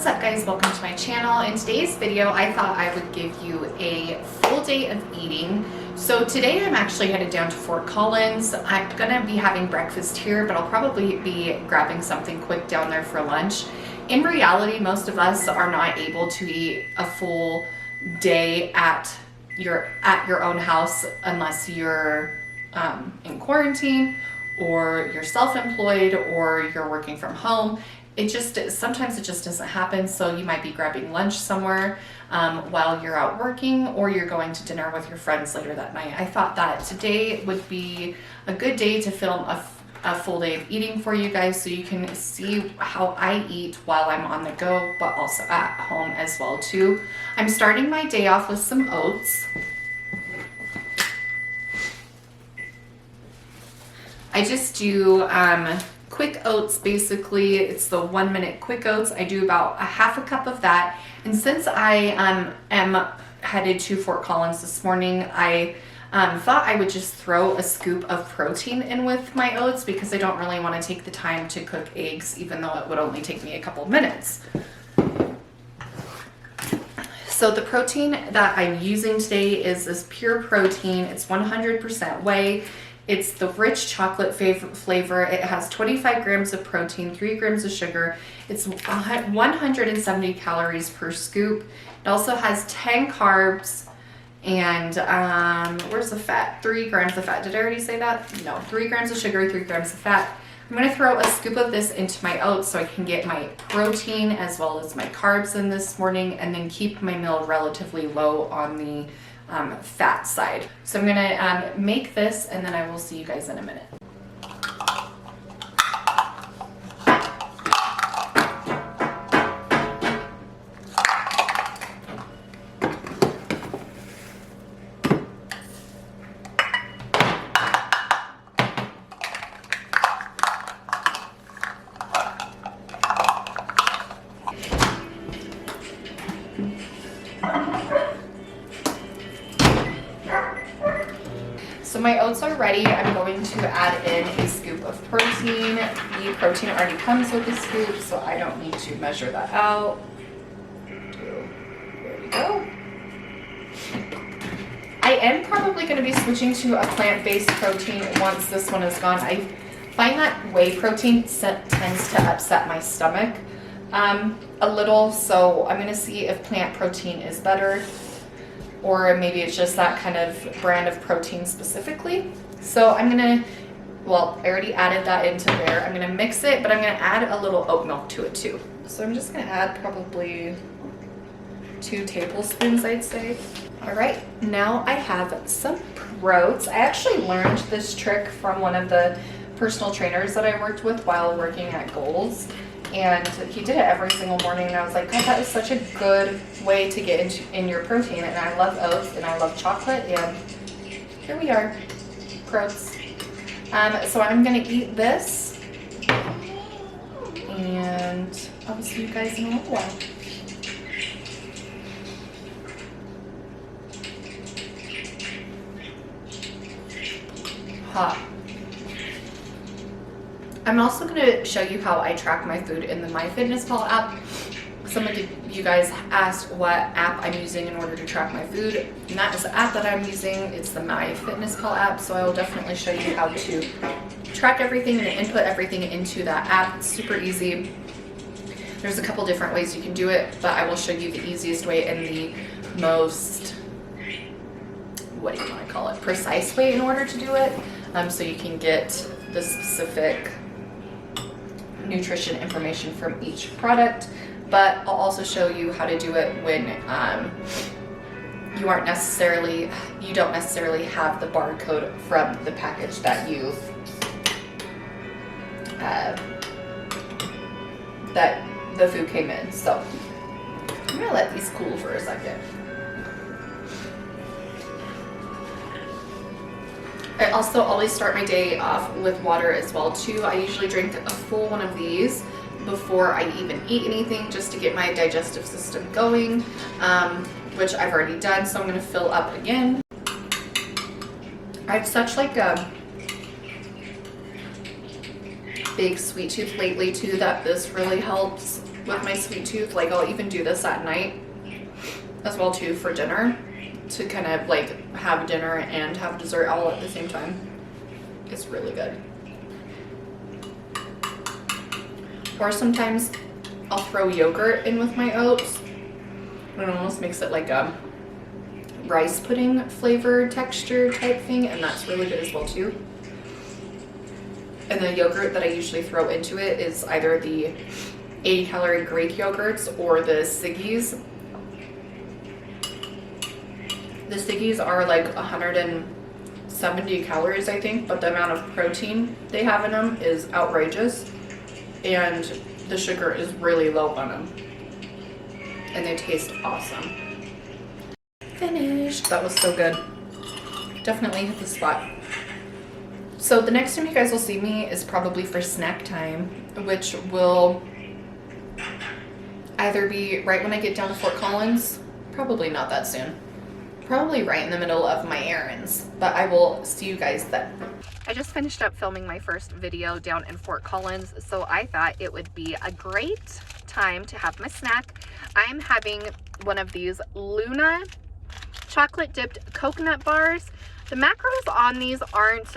What's up guys, welcome to my channel. In today's video I thought I would give you a full day of eating. So today I'm actually headed down to Fort Collins. I'm gonna be having breakfast here, but I'll probably be grabbing something quick down there for lunch. In reality, most of us are not able to eat a full day at your own house unless you're in quarantine or you're self-employed or you're working from home. Sometimes it just doesn't happen, so you might be grabbing lunch somewhere while you're out working, or you're going to dinner with your friends later that night. I thought that today would be a good day to film a full day of eating for you guys, so you can see how I eat while I'm on the go, but also at home as well too. I'm starting my day off with some oats. I just do quick oats. Basically, it's the 1 minute quick oats. I do about a half a cup of that. And since I am headed to Fort Collins this morning, I thought I would just throw a scoop of protein in with my oats because I don't really want to take the time to cook eggs, even though it would only take me a couple minutes. So the protein that I'm using today is this pure protein. It's 100% whey. It's the rich chocolate flavor. It has 25 grams of protein, 3 grams of sugar. It's 170 calories per scoop. It also has 10 carbs and where's the fat? 3 grams of fat. Did I already say that? No, 3 grams of sugar, 3 grams of fat. I'm going to throw a scoop of this into my oats so I can get my protein as well as my carbs in this morning, and then keep my meal relatively low on the fat side. So I'm gonna make this, and then I will see you guys in a minute. So my oats are ready. I'm going to add in a scoop of protein. The protein already comes with the scoop, so I don't need to measure that out. There we go. I am probably going to be switching to a plant-based protein once this one is gone. I find that whey protein tends to upset my stomach a little, so I'm going to see if plant protein is better, or maybe it's just that kind of brand of protein specifically. So I'm gonna, well, I already added that into there. I'm gonna mix it, but I'm gonna add a little oat milk to it too. So I'm just gonna add probably 2 tablespoons, I'd say. All right, now I have some oats. I actually learned this trick from one of the personal trainers that I worked with while working at Gold's. And he did it every single morning, and I was like, God, that is such a good way to get in your protein. And I love oats and I love chocolate, and here we are, oats. So I'm gonna eat this, and I'll see you guys in a little while. Hot. I'm also going to show you how I track my food in the Myfitnesspal app. Some of you guys asked what app I'm using in order to track my food, and that is the app that I'm using. It's the Myfitnesspal app, so I will definitely show you how to track everything and input everything into that app. It's super easy. There's a couple different ways you can do it, but I will show you the easiest way and the most, what do you want to call it, precise way in order to do it, so you can get the specific nutrition information from each product. But I'll also show you how to do it when you don't necessarily have the barcode from the package that you that the food came in. So I'm gonna let these cool for a second. I also always start my day off with water as well too. I usually drink a full one of these before I even eat anything, just to get my digestive system going, which I've already done, so I'm going to fill up again. I have such like a big sweet tooth lately too that this really helps. with my sweet tooth. Like I'll even do this at night as well too for dinner, to kind of like have dinner and have dessert all at the same time. It's really good. Or sometimes I'll throw yogurt in with my oats. It almost makes it like a rice pudding flavor texture type thing, and that's really good as well too. And the yogurt that I usually throw into it is either the 80-calorie Greek yogurts or the Siggies. The Siggies are like 170 calories, I think, but the amount of protein they have in them is outrageous, and the sugar is really low on them, and they taste awesome. Finished. That was so good. Definitely hit the spot. So the next time you guys will see me is probably for snack time, which will either be right when I get down to Fort Collins, probably not that soon, probably right in the middle of my errands, but I will see you guys then. I just finished up filming my first video down in Fort Collins, so I thought it would be a great time to have my snack. I'm having one of these Luna chocolate dipped coconut bars. The macros on these aren't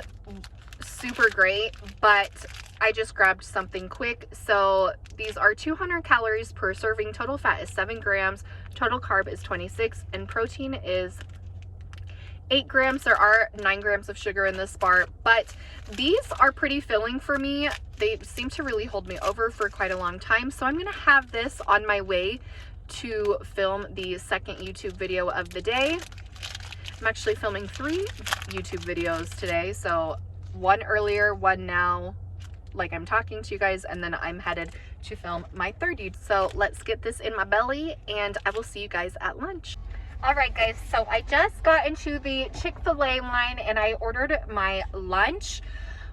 super great, but I just grabbed something quick. So these are 200 calories per serving. Total fat is 7 grams. Total carb is 26, and protein is 8 grams. There are 9 grams of sugar in this bar, but these are pretty filling for me. They seem to really hold me over for quite a long time. So I'm going to have this on my way to film the second YouTube video of the day. I'm actually filming 3 YouTube videos today. So one earlier, one now, like I'm talking to you guys, and then I'm headed to film my 3rd YouTube. So let's get this in my belly, and I will see you guys at lunch. All right, guys, so I just got into the Chick-Fil-A line and I ordered my lunch.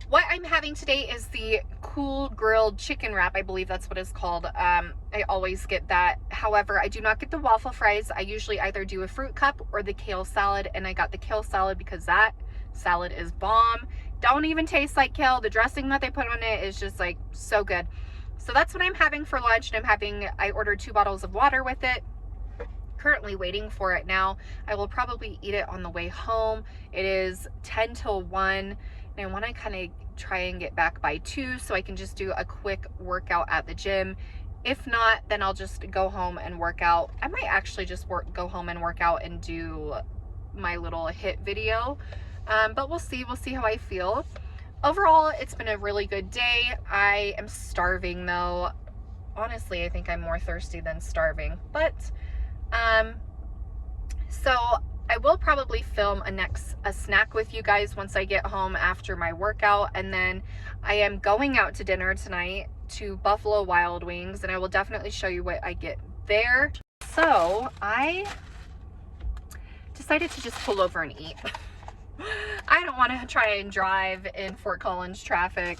What I'm having today is the cool grilled chicken wrap. I believe that's what it's called. I always get that. However, I do not get the waffle fries. I usually either do a fruit cup or the kale salad, and I got the kale salad because that salad is bomb. Don't even taste like kale. The dressing that they put on it is just like so good. So that's what I'm having for lunch, and I ordered 2 bottles of water with it. Currently waiting for it now. I will probably eat it on the way home. It is 10 till 1, and I want to kind of try and get back by 2 so I can just do a quick workout at the gym. If not, then I'll just go home and work out. I might actually just go home and work out and do my little HIIT video, but we'll see how I feel. Overall, it's been a really good day. I am starving though. Honestly, I think I'm more thirsty than starving, but so I will probably film a snack with you guys once I get home after my workout, and then I am going out to dinner tonight to Buffalo Wild Wings, and I will definitely show you what I get there. So I decided to just pull over and eat. I don't want to try and drive in Fort Collins traffic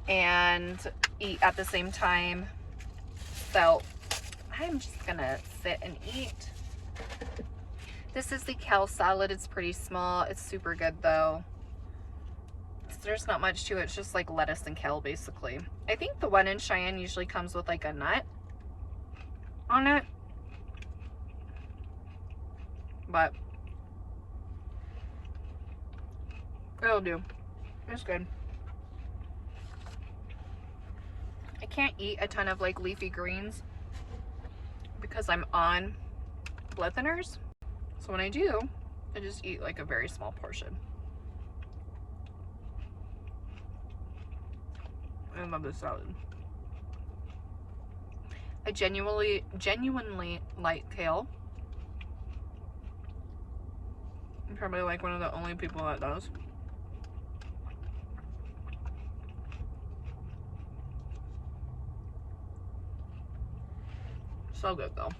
and eat at the same time, so I'm just gonna sit and eat. This is the kale salad. It's pretty small. It's super good though. There's not much to it. It's just like lettuce and kale basically. I think the one in Cheyenne usually comes with like a nut on it, but it'll do. It's good. I can't eat a ton of like leafy greens because I'm on blood thinners. So when I do, I just eat like a very small portion. I love this salad. I genuinely like kale. I'm probably like one of the only people that does. So good though.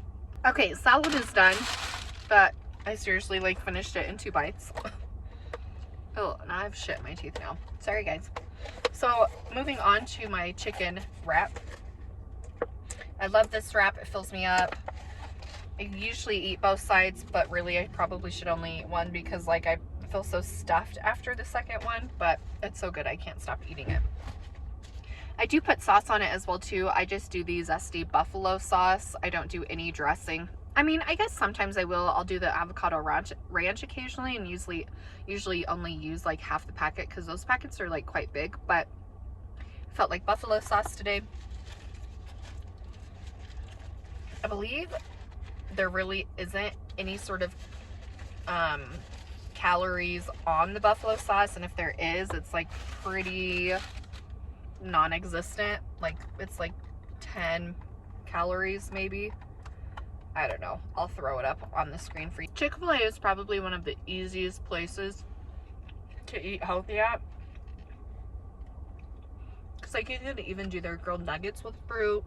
Okay, salad is done, but I seriously like finished it in 2 bites. Oh, now I have shit in my teeth now. Sorry guys. So moving on to my chicken wrap. I love this wrap. It fills me up. I usually eat both sides, but really I probably should only eat one because like I feel so stuffed after the second one, but it's so good I can't stop eating it. I do put sauce on it as well too. I just do the zesty buffalo sauce. I don't do any dressing. I mean, I guess sometimes I will. I'll do the avocado ranch occasionally, and usually only use like half the packet because those packets are like quite big, but I felt like buffalo sauce today. I believe there really isn't any sort of calories on the buffalo sauce, and if there is, it's like pretty non-existent. Like it's like 10 calories maybe. I don't know. I'll throw it up on the screen for you. Chick-fil-A is probably one of the easiest places to eat healthy at, because like you can even do their grilled nuggets with fruit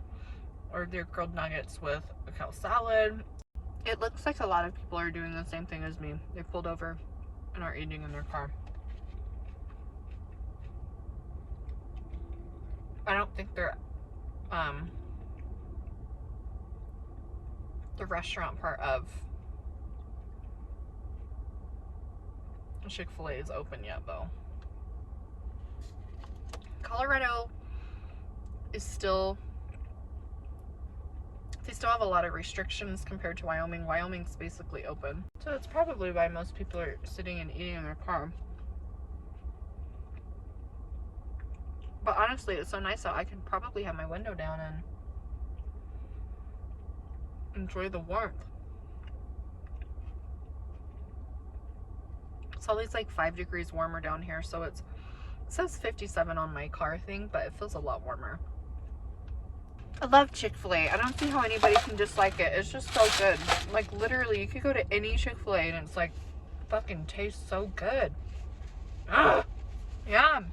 or their grilled nuggets with a kale salad. It looks like a lot of people are doing the same thing as me. They pulled over and are eating in their car. I don't think they're the restaurant part of Chick-fil-A is open yet though. Colorado is still, they still have a lot of restrictions compared to Wyoming. Wyoming's basically open. So it's probably why most people are sitting and eating in their car. But honestly, it's so nice out. I could probably have my window down and enjoy the warmth. It's always like 5 degrees warmer down here, so it says 57 on my car thing, but it feels a lot warmer. I love Chick-fil-A. I don't see how anybody can dislike it. It's just so good. Like literally, you could go to any Chick-fil-A and it's like fucking tastes so good. Ugh. Yum.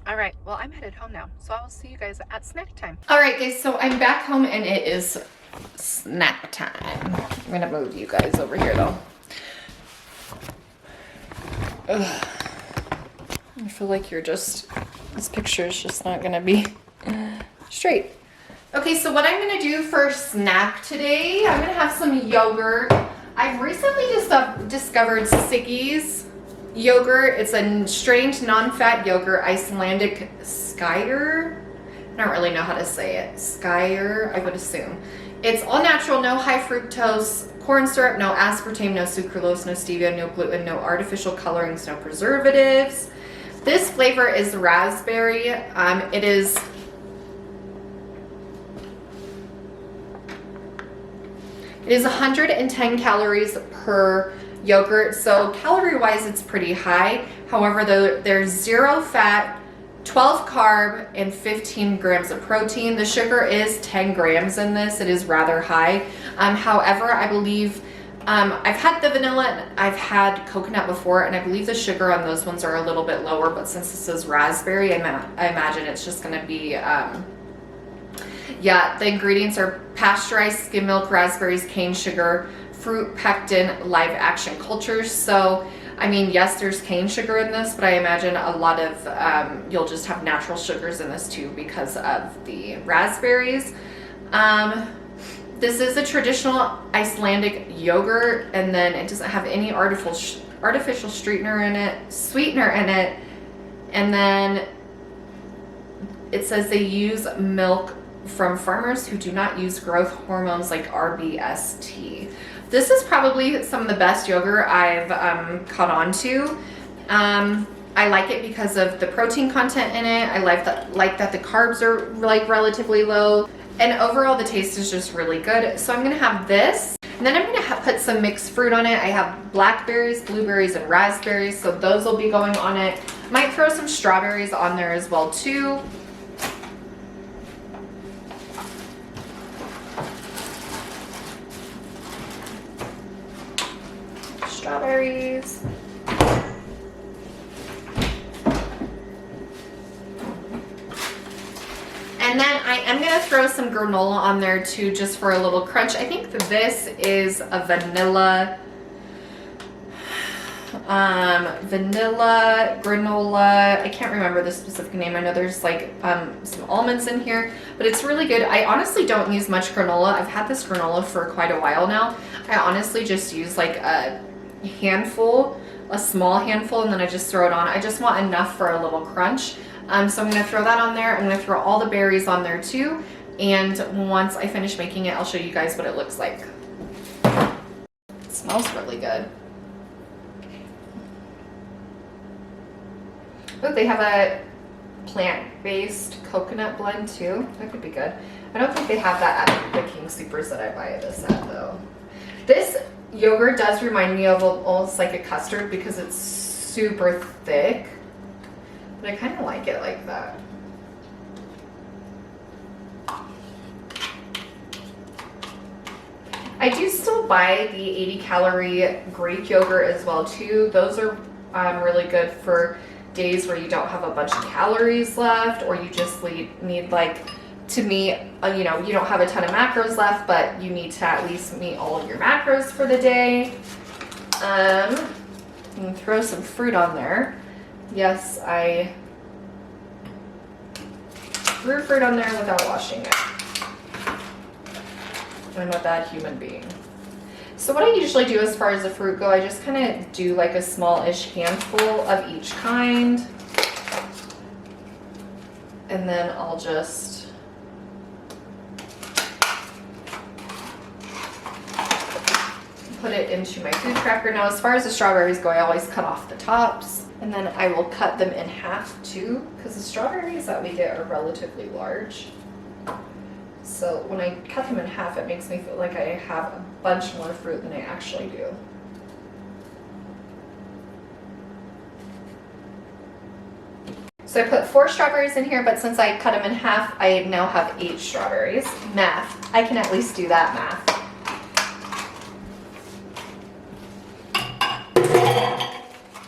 All right, well, I'm headed home now, so I will see you guys at snack time. All right, guys, so I'm back home and it is snack time. I'm gonna move you guys over here though. Ugh. I feel like this picture is just not gonna be straight. Okay, so what I'm gonna do for snack today, I'm gonna have some yogurt. I've recently just discovered Siggy's yogurt. It's a strange non-fat yogurt, Icelandic Skyer. I don't really know how to say it. Skyer, I would assume. It's all natural, no high fructose corn syrup, no aspartame, no sucralose, no stevia, no gluten, no artificial colorings, no preservatives. This flavor is raspberry. It is It is 110 calories per yogurt, so calorie-wise it's pretty high. However, there's 0 fat, 12 carb, and 15 grams of protein. The sugar is 10 grams in this. It is rather high. However, I believe I've had the vanilla and I've had coconut before, and I believe the sugar on those ones are a little bit lower, but since this is raspberry, I imagine it's just going to be yeah, the ingredients are pasteurized skim milk, raspberries, cane sugar, fruit pectin, live action cultures. So, I mean, yes, there's cane sugar in this, but I imagine a lot of, you'll just have natural sugars in this too because of the raspberries. This is a traditional Icelandic yogurt, and then it doesn't have any artificial sweetener in it. And then it says they use milk from farmers who do not use growth hormones like RBST. This is probably some of the best yogurt I've caught on to. I like it because of the protein content in it. I like that the carbs are like relatively low, and overall the taste is just really good. So I'm gonna have this, and then I'm gonna put some mixed fruit on it. I have blackberries, blueberries, and raspberries, so those will be going on it. Might throw some strawberries on there as well too. Strawberries. And then I am going to throw some granola on there too, just for a little crunch. I think this is a vanilla granola. I can't remember the specific name. I know there's like some almonds in here, but it's really good. I honestly don't use much granola. I've had this granola for quite a while now. I honestly just use like a handful a small handful and then I just throw it on. I just want enough for a little crunch. So I'm gonna throw that on there. I'm gonna throw all the berries on there too. And once I finish making it, I'll show you guys what it looks like. It smells really good. Oh, they have a plant-based coconut blend too. That could be good. I don't think they have that at the King Supers that I buy this at though. This yogurt does remind me of almost like a custard because it's super thick, but I kind of like it like that. I do still buy the 80-calorie Greek yogurt as well too. Those are really good for days where you don't have a bunch of calories left, or you just need like, to me, you know, you don't have a ton of macros left, but you need to at least meet all of your macros for the day. And throw some fruit on there. Yes, I threw fruit on there without washing it. I'm a bad human being. So what I usually do as far as the fruit go, I just kind of do like a small-ish handful of each kind. And then I'll just put it into my food cracker. Now, as far as the strawberries go, I always cut off the tops. And then I will cut them in half too, because the strawberries that we get are relatively large. So when I cut them in half, it makes me feel like I have a bunch more fruit than I actually do. So I put 4 strawberries in here, but since I cut them in half, I now have 8 strawberries. Math. I can at least do that math.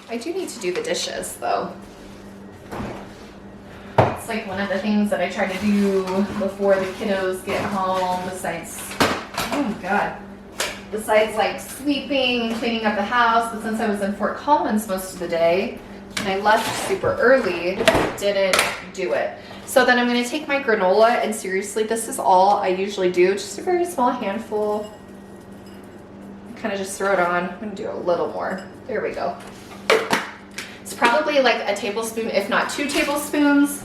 I do need to do the dishes though. It's like one of the things that I try to do before the kiddos get home, besides, oh my God, besides like sweeping and cleaning up the house. But since I was in Fort Collins most of the day and I left super early, didn't do it. So then I'm gonna take my granola, and seriously, this is all I usually do, just a very small handful. Kind of just throw it on. I'm gonna do a little more. There we go. It's probably like a tablespoon, if not 2 tablespoons.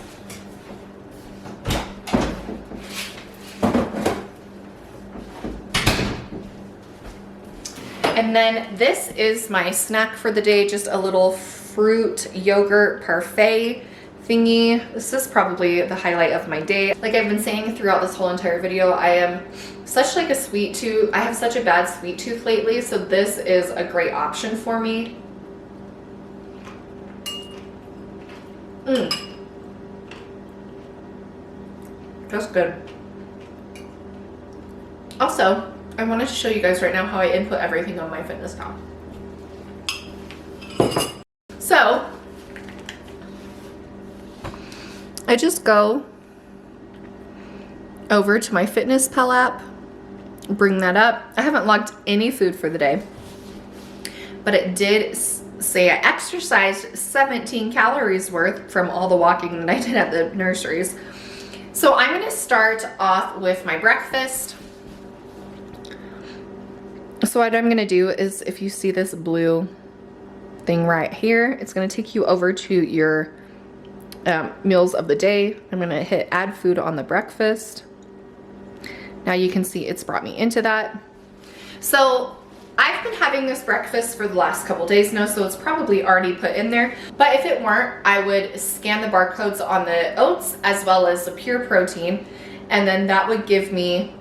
And then this is my snack for the day, just a little fruit yogurt parfait thingy. This is probably the highlight of my day. Like I've been saying throughout this whole entire video, I am such like a sweet tooth. I have such a bad sweet tooth lately, so this is a great option for me. That's good. Also, I wanted to show you guys right now how I input everything on Myfitnesspal. So, I just go over to my Myfitnesspal app, bring that up. I haven't logged any food for the day, but it did say I exercised 17 calories worth from all the walking that I did at the nurseries. So I'm gonna start off with my breakfast. So what I'm gonna do is, if you see this blue thing right here, it's gonna take you over to your meals of the day. I'm gonna hit add food on the breakfast. Now you can see it's brought me into that. So I've been having this breakfast for the last couple days now, so it's probably already put in there. But if it weren't, I would scan the barcodes on the oats as well as the pure protein, and then that would give me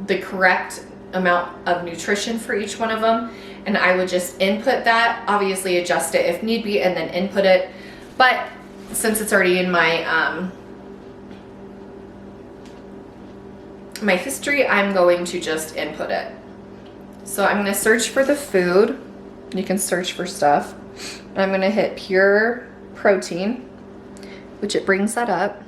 the correct amount of nutrition for each one of them. And I would just input that, obviously adjust it if need be, and then input it. But since it's already in my my history, I'm going to just input it. So I'm gonna search for the food. You can search for stuff. I'm gonna hit pure protein, which it brings that up.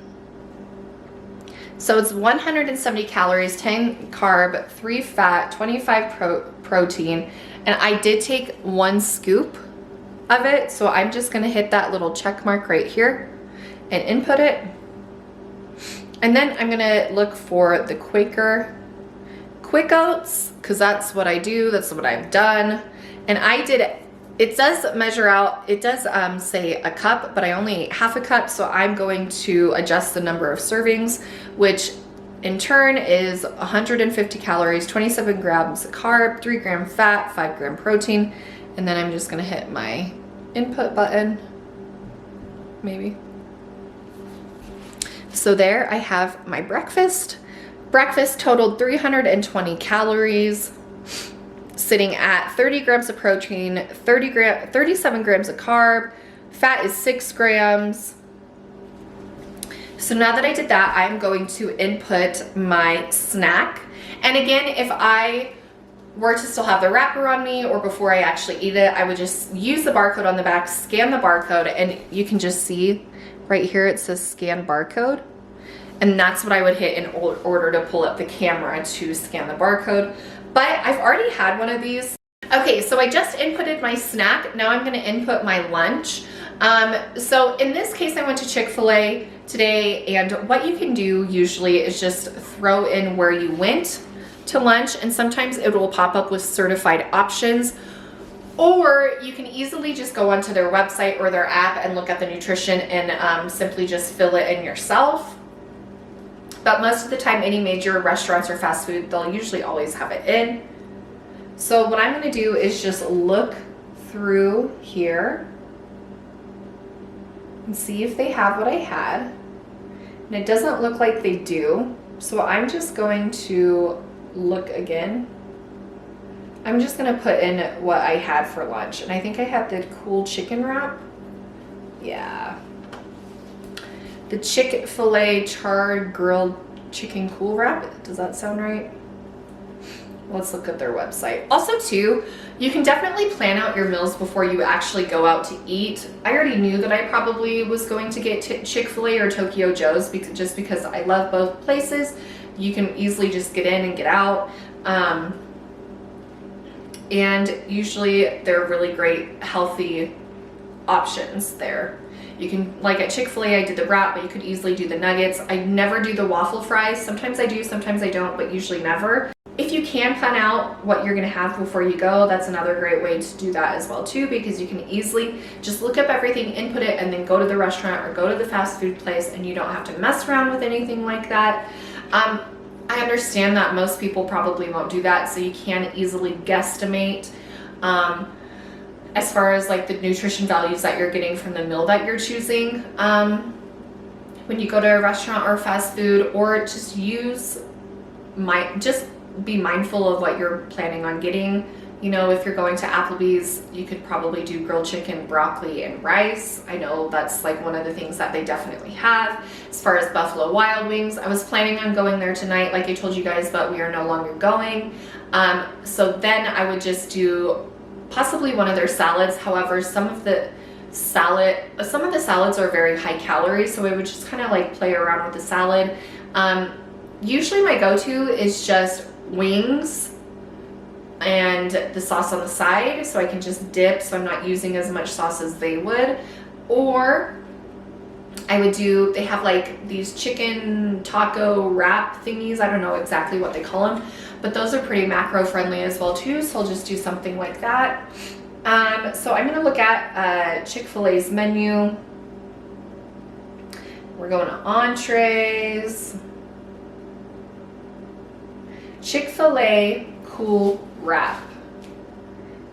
So it's 170 calories, 10 carb, 3 fat, 25 protein. And I did take 1 scoop of it. So I'm just gonna hit that little check mark right here and input it. And then I'm gonna look for the Quaker Quick Oats, because that's what I do, that's what I've done. And I did It does measure out, it does say a cup, but I only ate half a cup, so I'm going to adjust the number of servings, which in turn is 150 calories, 27 grams of carb, 3 gram fat, 5 gram protein, and then I'm just gonna hit my input button, maybe. So there I have my breakfast. Breakfast totaled 320 calories, sitting at 30 grams of protein, 37 grams of carb, fat is 6 grams. So now that I did that, I'm going to input my snack. And again, if I were to still have the wrapper on me or before I actually eat it, I would just use the barcode on the back, scan the barcode, and you can just see right here it says scan barcode. And that's what I would hit in order to pull up the camera to scan the barcode. But I've already had one of these. Okay, so I just inputted my snack. Now I'm gonna input my lunch. So in this case, I went to Chick-Fil-A today, and what you can do usually is just throw in where you went to lunch, and sometimes it will pop up with certified options, or you can easily just go onto their website or their app and look at the nutrition and simply just fill it in yourself. But most of the time, any major restaurants or fast food, they'll usually always have it in. So what I'm gonna do is just look through here and see if they have what I had. And it doesn't look like they do. So I'm just going to look again. I'm just gonna put in what I had for lunch. And I think I had the cool chicken wrap. Yeah. The Chick-Fil-A charred grilled chicken cool wrap. Does that sound right? Let's look at their website. Also too, you can definitely plan out your meals before you actually go out to eat. I already knew that I probably was going to get Chick-fil-A or Tokyo Joe's just because I love both places. You can easily just get in and get out. And usually they're really great, healthy options there. You can, like at Chick-fil-A, I did the wrap, but you could easily do the nuggets. I never do the waffle fries. Sometimes I do, sometimes I don't, but usually never. If you can plan out what you're gonna have before you go, that's another great way to do that as well too, because you can easily just look up everything, input it, and then go to the restaurant or go to the fast food place, and you don't have to mess around with anything like that. I understand that most people probably won't do that, so you can easily guesstimate as far as like the nutrition values that you're getting from the meal that you're choosing when you go to a restaurant or fast food, or just be mindful of what you're planning on getting. You know, if you're going to Applebee's, you could probably do grilled chicken, broccoli, and rice. I know that's like one of the things that they definitely have. As far as Buffalo Wild Wings, I was planning on going there tonight, like I told you guys, but we are no longer going. So then I would just do possibly one of their salads. However, some of the salads are very high calories, so I would just kind of like play around with the salad. Usually my go-to is just wings and the sauce on the side, so I can just dip, so I'm not using as much sauce as they would. Or they have like these chicken taco wrap thingies. I don't know exactly what they call them, but those are pretty macro friendly as well too, so I'll just do something like that. So I'm gonna look at Chick-fil-A's menu. We're going to entrees. Chick-fil-A cool wrap.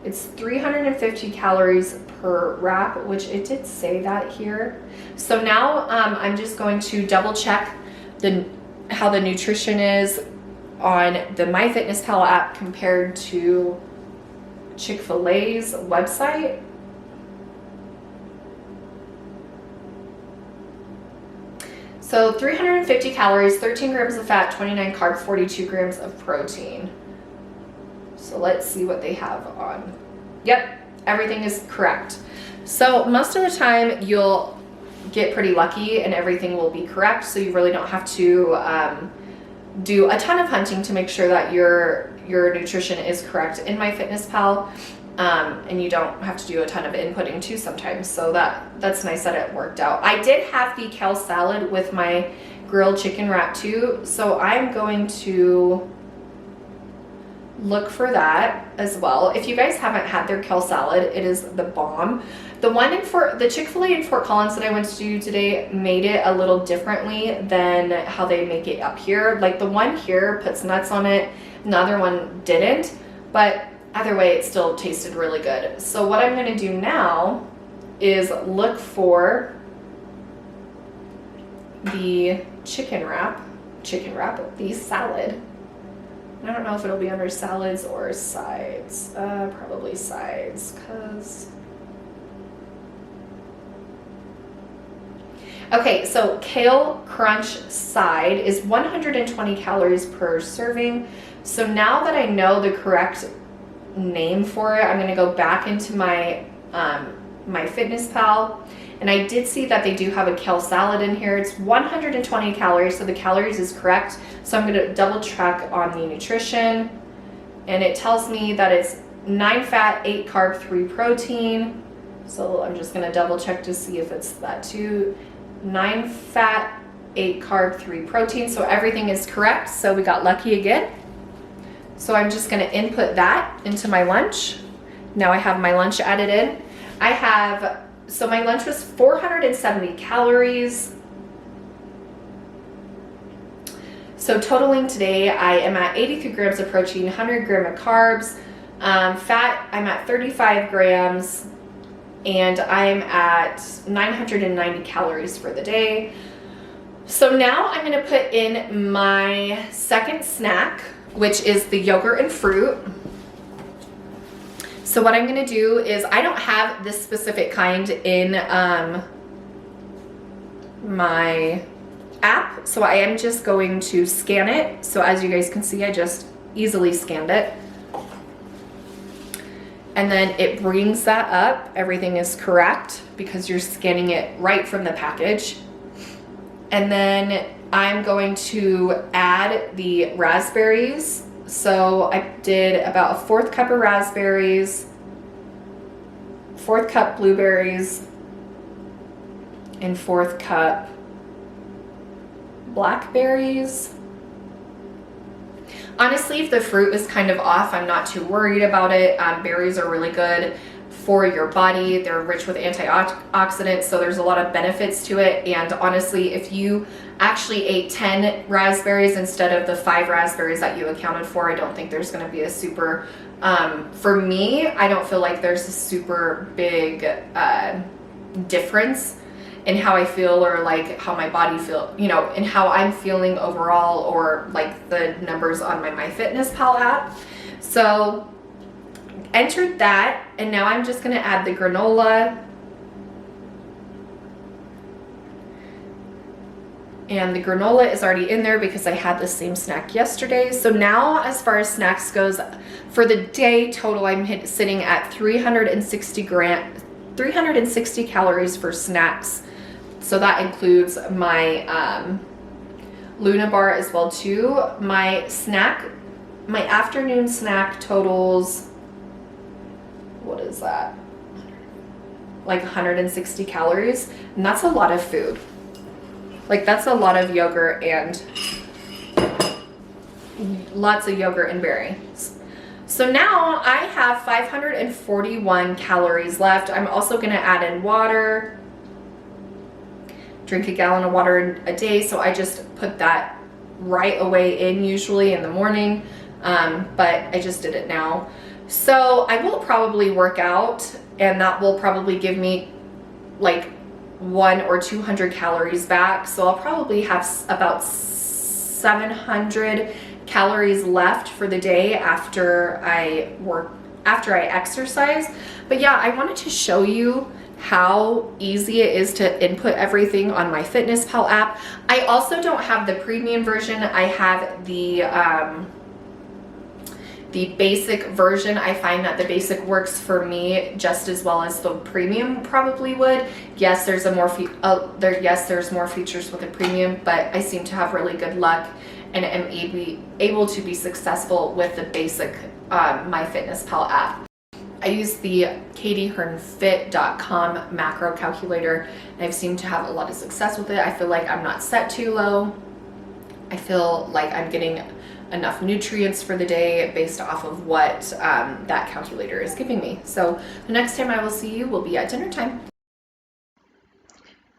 It's 350 calories per wrap, which it did say that here. So now I'm just going to double check how the nutrition is on the Myfitnesspal app compared to Chick-fil-A's website. So 350 calories, 13 grams of fat, 29 carbs, 42 grams of protein. So let's see what they have on. Yep, everything is correct. So most of the time you'll get pretty lucky and everything will be correct, so you really don't have to do a ton of hunting to make sure that your nutrition is correct in Myfitnesspal. And you don't have to do a ton of inputting too sometimes, so that's nice that it worked out. I did have the kale salad with my grilled chicken wrap too, so I'm going to look for that as well. If you guys haven't had their kale salad, it is the bomb. The one the Chick-Fil-A in Fort Collins that I went to do today made it a little differently than how they make it up here. Like the one here puts nuts on it, the other one didn't, but either way it still tasted really good. So what I'm going to do now is look for the the salad. I don't know if it'll be under salads or sides. Probably sides, because... Okay, so Kale Crunch side is 120 calories per serving. So now that I know the correct name for it, I'm going to go back into my Myfitnesspal, and I did see that they do have a kale salad in here. It's 120 calories, so the calories is correct. So I'm going to double check on the nutrition, and it tells me that it's 9 fat, 8 carb, 3 protein. So I'm just going to double check to see if it's that too. 9 fat, 8 carb, 3 protein. So everything is correct. So we got lucky again. So I'm just going to input that into my lunch. Now I have my lunch added in. So my lunch was 470 calories. So totaling today, I am at 83 grams of protein, 100 grams of carbs. Fat, I'm at 35 grams, and I'm at 990 calories for the day. So now I'm gonna put in my second snack, which is the yogurt and fruit. So what I'm gonna do is, I don't have this specific kind in my app, so I am just going to scan it. So as you guys can see, I just easily scanned it. And then it brings that up. Everything is correct because you're scanning it right from the package. And then I'm going to add the raspberries. So I did about a 1/4 cup of raspberries, 1/4 cup blueberries, and 1/4 cup blackberries. Honestly, if the fruit is kind of off, I'm not too worried about it. Berries are really good for your body. They're rich with antioxidants, so there's a lot of benefits to it. And honestly, if you actually ate 10 raspberries instead of the 5 raspberries that you accounted for, I don't think there's going to be a super, for me, I don't feel like there's a super big difference in how I feel, or like how my body feel, you know, and how I'm feeling overall, or like the numbers on my Myfitnesspal app. So entered that, and now I'm just gonna add the granola. And the granola is already in there because I had the same snack yesterday. So now, as far as snacks goes, for the day total, I'm sitting at 360 calories for snacks. So that includes my Luna bar as well too. My afternoon snack totals, what is that? Like 160 calories, and that's a lot of food. Like that's a lot of yogurt and lots of yogurt and berries. So now I have 541 calories left. I'm also gonna add in water. Drink a gallon of water a day, so I just put that right away in, usually in the morning, but I just did it now. So I will probably work out, and that will probably give me like 100 or 200 calories back. So I'll probably have about 700 calories left for the day after I exercise. But yeah, I wanted to show you how easy it is to input everything on my Myfitnesspal app. I also don't have the premium version. I have the basic version. I find that the basic works for me just as well as the premium probably would. Yes, there's there's more features with the premium, but I seem to have really good luck and am able to be successful with the basic Myfitnesspal app. I use the katiehernfit.com macro calculator, and I've seemed to have a lot of success with it. I feel like I'm not set too low. I feel like I'm getting enough nutrients for the day based off of what that calculator is giving me. So the next time I will see you will be at dinner time.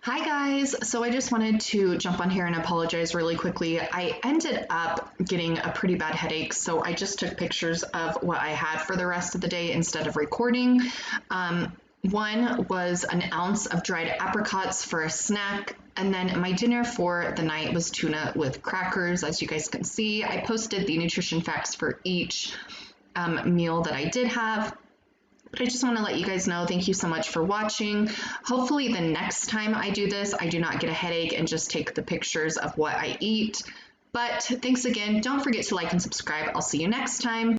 Hi guys, so I just wanted to jump on here and apologize really quickly. I ended up getting a pretty bad headache, so I just took pictures of what I had for the rest of the day instead of recording. One was an ounce of dried apricots for a snack, and then my dinner for the night was tuna with crackers, as you guys can see. I posted the nutrition facts for each meal that I did have. But I just want to let you guys know, thank you so much for watching. Hopefully the next time I do this, I do not get a headache and just take the pictures of what I eat. But thanks again. Don't forget to like and subscribe. I'll see you next time.